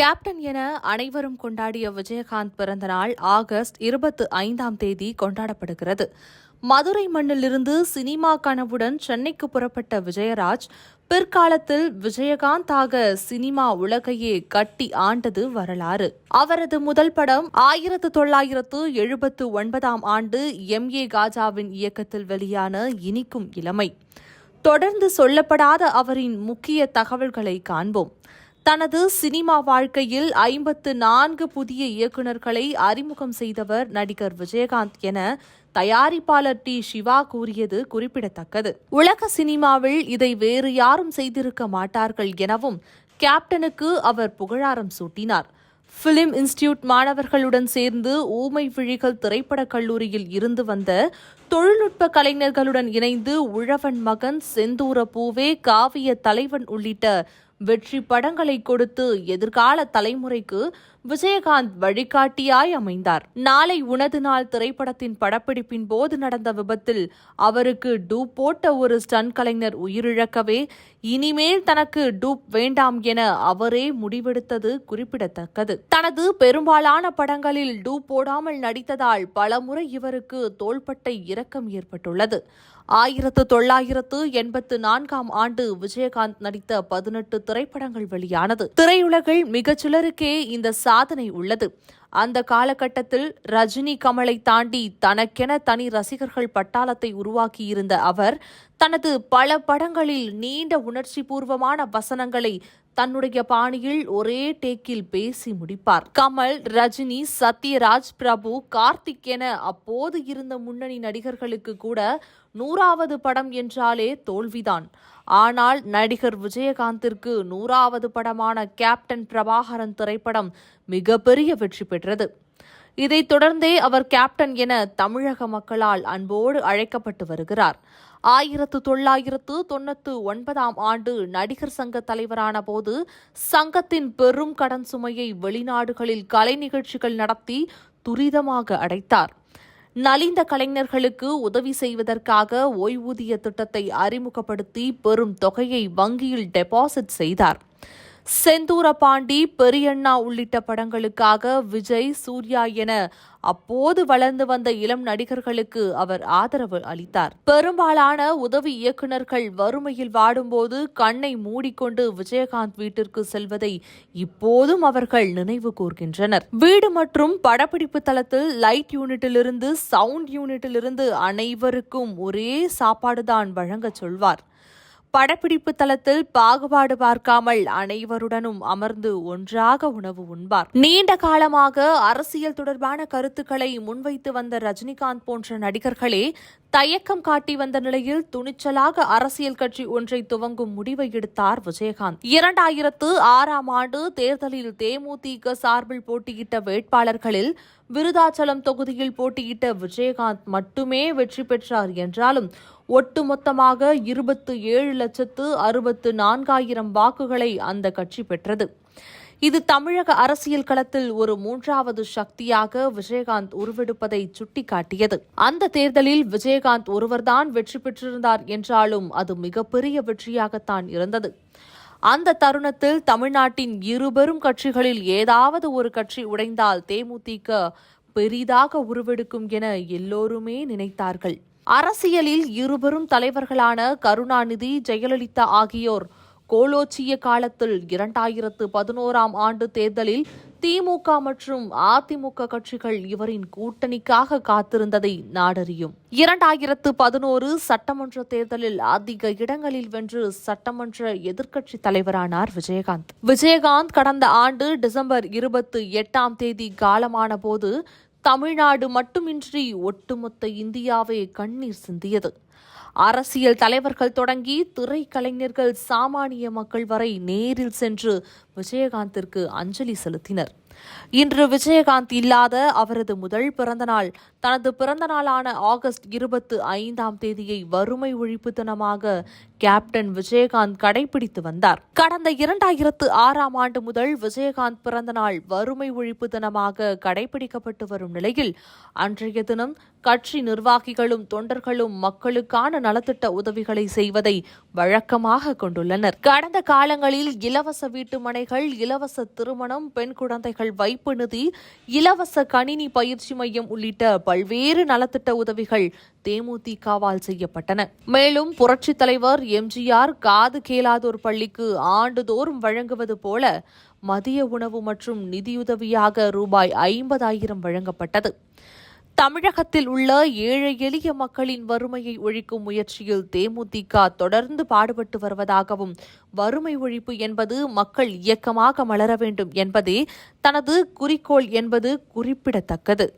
Captain என அனைவரும் கொண்டாடிய விஜயகாந்த் பிறந்தநாள் ஆகஸ்ட் 25ஆம் தேதி கொண்டாடப்படுகிறது. மதுரை மண்ணிலிருந்து சினிமா கனவுடன் சென்னைக்கு புறப்பட்ட விஜயராஜ் பிற்காலத்தில் விஜயகாந்தாக சினிமா உலகையே கட்டி ஆண்டது வரலாறு. அவரது முதல் படம் 1979ஆம் ஆண்டு M.A. காஜாவின் இயக்கத்தில் வெளியான இனிக்கும் இளமை. தொடர்ந்து சொல்லப்படாத அவரின் முக்கிய தகவல்களை காண்போம். தனது சினிமா வாழ்க்கையில் 54 புதிய இயக்குநர்களை அறிமுகம் செய்தவர் நடிகர் விஜயகாந்த் என தயாரிப்பாளர் டி. சிவா கூறியது குறிப்பிடத்தக்கது. உலக சினிமாவில் இதை வேறு யாரும் செய்திருக்க மாட்டார்கள் எனவும் கேப்டனுக்கு அவர் புகழாரம் சூட்டினார். பிலிம் இன்ஸ்டிடியூட் மாணவர்களுடன் சேர்ந்து ஊமை விழிகள் திரைப்படக் கல்லூரியில் இருந்து வந்த தொழில்நுட்ப கலைஞர்களுடன் இணைந்து உழவன் மகன், செந்தூர பூவே, காவிய தலைவன் உள்ளிட்ட வெற்றி படங்களை கொடுத்து எதிர்கால தலைமுறைக்கு விஜயகாந்த் வழிகாட்டியாய் அமைந்தார். நாளை உனது நாள் திரைப்படத்தின் படப்பிடிப்பின் போது நடந்த விபத்தில் அவருக்கு டூப் போட்ட ஒரு ஸ்டண்ட் கலைஞர் உயிரிழக்கவே இனிமேல் தனக்கு டூப் வேண்டாம் என அவரே முடிவெடுத்தது குறிப்பிடத்தக்கது. தனது பெரும்பாலான படங்களில் டூப் போடாமல் நடித்ததால் பலமுறை இவருக்கு தோள்பட்டை இறக்கம் ஏற்பட்டுள்ளது. 1984ஆம் ஆண்டு விஜயகாந்த் நடித்த 18 திரைப்படங்கள் வெளியானது. திரையுலகில் மிகச்சிலருக்கே இந்த சாதனை உள்ளது. அந்த காலகட்டத்தில் ரஜினி, கமலை தாண்டி தனக்கென தனி ரசிகர்கள் பட்டாளத்தை உருவாக்கியிருந்த அவர் தனது பல படங்களில் நீண்ட உணர்ச்சி பூர்வமான வசனங்களை தன்னுடைய பாணியில் ஒரே டேக்கில் பேசி முடிப்பார். கமல், ரஜினி, சத்யராஜ், பிரபு, கார்த்திக் என அப்போது இருந்த முன்னணி நடிகர்களுக்கு கூட 100வது படம் என்றாலே தோல்விதான். ஆனால் நடிகர் விஜயகாந்திற்கு 100வது படமான கேப்டன் பிரபாகரன் திரைப்படம் மிகப்பெரிய வெற்றி பெற்றது. இதைத் தொடர்ந்தே அவர் கேப்டன் என தமிழக மக்களால் அன்போடு அழைக்கப்பட்டு வருகிறார். 1999ஆம் ஆண்டு நடிகர் சங்க தலைவரான போது சங்கத்தின் பெரும் கடன் சுமையை வெளிநாடுகளில் கலை நிகழ்ச்சிகள் நடத்தி துரிதமாக அடைத்தார். நலிந்த கலைஞர்களுக்கு உதவி செய்வதற்காக ஓய்வூதிய திட்டத்தை அறிமுகப்படுத்தி பெரும் தொகையை வங்கியில் டெபாசிட் செய்தார். செந்தூர பாண்டி, பெரியண்ணா உள்ளிட்ட படங்களுக்காக விஜய், சூர்யா என அப்போது வளர்ந்து வந்த இளம் நடிகர்களுக்கு அவர் ஆதரவு அளித்தார். பெரும்பாலான உதவி இயக்குநர்கள் வறுமையில் வாடும்போது கண்ணை மூடிக்கொண்டு விஜயகாந்த் வீட்டிற்கு செல்வதை இப்போதும் அவர்கள் நினைவு கூர்கின்றனர். வீடு மற்றும் படப்பிடிப்பு தளத்தில் லைட் யூனிட்டிலிருந்து சவுண்ட் யூனிட்டிலிருந்து அனைவருக்கும் ஒரே சாப்பாடுதான் வழங்க சொல்வார். படப்பிடிப்பு தளத்தில் பாகுபாடு பார்க்காமல் அனைவருடனும் அமர்ந்து ஒன்றாக உணவு உண்பார். நீண்ட காலமாக அரசியல் தொடர்பான கருத்துக்களை முன்வைத்து வந்த ரஜினிகாந்த் போன்ற நடிகர்களே தயக்கம் காட்டி வந்த நிலையில் துணிச்சலாக அரசியல் கட்சி ஒன்றை துவங்கும் முடிவை எடுத்தார் விஜயகாந்த். 2006ஆம் ஆண்டு தேர்தலில் தேமுதிக சார்பில் போட்டியிட்ட வேட்பாளர்களில் விருதாச்சலம் தொகுதியில் போட்டியிட்ட விஜயகாந்த் மட்டுமே வெற்றி பெற்றார் என்றாலும் ஒட்டுமொத்தமாக 27,64,000 வாக்குகளை அந்த கட்சி பெற்றது. இது தமிழக அரசியல் களத்தில் ஒரு 3வது சக்தியாக விஜயகாந்த் உருவெடுப்பதை சுட்டிக்காட்டியது. அந்த தேர்தலில் விஜயகாந்த் ஒருவர்தான் வெற்றி பெற்றிருந்தார் என்றாலும் அது மிகப்பெரிய வெற்றியாகத்தான் இருந்தது. அந்த தருணத்தில் தமிழ்நாட்டின் இருபெரும் கட்சிகளில் ஏதாவது ஒரு கட்சி உடைந்தால் தேமுதிக பெரிதாக உருவெடுக்கும் என எல்லோருமே நினைத்தார்கள். அரசியலில் இருபெரும் தலைவர்களான கருணாநிதி, ஜெயலலிதா ஆகியோர் கோலோச்சிய காலத்தில் 2011ஆம் ஆண்டு தேர்தலில் திமுக மற்றும் அதிமுக கட்சிகள் இவரின் கூட்டணிக்காக காத்திருந்ததை நாடறியும். 2011 சட்டமன்ற தேர்தலில் அதிக இடங்களில் வென்று சட்டமன்ற எதிர்க்கட்சி தலைவரானார் விஜயகாந்த். விஜயகாந்த் கடந்த ஆண்டு டிசம்பர் 28ஆம் தேதி காலமான போது தமிழ்நாடு மட்டுமின்றி ஒட்டுமொத்த இந்தியாவே கண்ணீர் சிந்தியது. அரசியல் தலைவர்கள் தொடங்கி திரைக்கலைஞர்கள், சாமானிய மக்கள் வரை நேரில் சென்று விஜயகாந்திற்கு அஞ்சலி செலுத்தினர். இன்று விஜயகாந்த் இல்லாத அவரது முதல் பிறந்தநாள் தனது பிறந்தநாளான ஆகஸ்ட் 25 வறுமை ஒழிப்பு தினமாக கேப்டன் விஜயகாந்த் கடைபிடித்து வந்தார். கடந்த 2006 ஆண்டு முதல் விஜயகாந்த் பிறந்தநாள் வறுமை ஒழிப்பு தினமாக கடைபிடிக்கப்பட்டு வரும் நிலையில் அன்றைய தினம் கட்சி நிர்வாகிகளும் தொண்டர்களும் மக்களுக்கான நலத்திட்ட உதவிகளை செய்வதை வழக்கமாக கொண்டுள்ளனர். கடந்த காலங்களில் இலவச வீட்டு மனைகள், இலவச திருமணம், பெண் குழந்தைகள் வைப்பு நிதி, இலவச கணினி பயிற்சி மையம் உள்ளிட்ட பல்வேறு நலத்திட்ட உதவிகள் தேமுதிகவால் செய்யப்பட்டன. மேலும் புரட்சித் தலைவர் எம்ஜிஆர் காது கேளாதோர் பள்ளிக்கு ஆண்டுதோறும் வழங்குவது போல மதிய உணவு மற்றும் நிதியுதவியாக ரூபாய் 50,000 வழங்கப்பட்டது. தமிழகத்தில் உள்ள ஏழை எளிய மக்களின் வறுமையை ஒழிக்கும் முயற்சியில் தேமுதிக தொடர்ந்து பாடுபட்டு வருவதாகவும், வறுமை ஒழிப்பு என்பது மக்கள் இயக்கமாக மலர வேண்டும் என்பதே தனது குறிக்கோள் என்பது குறிப்பிடத்தக்கது.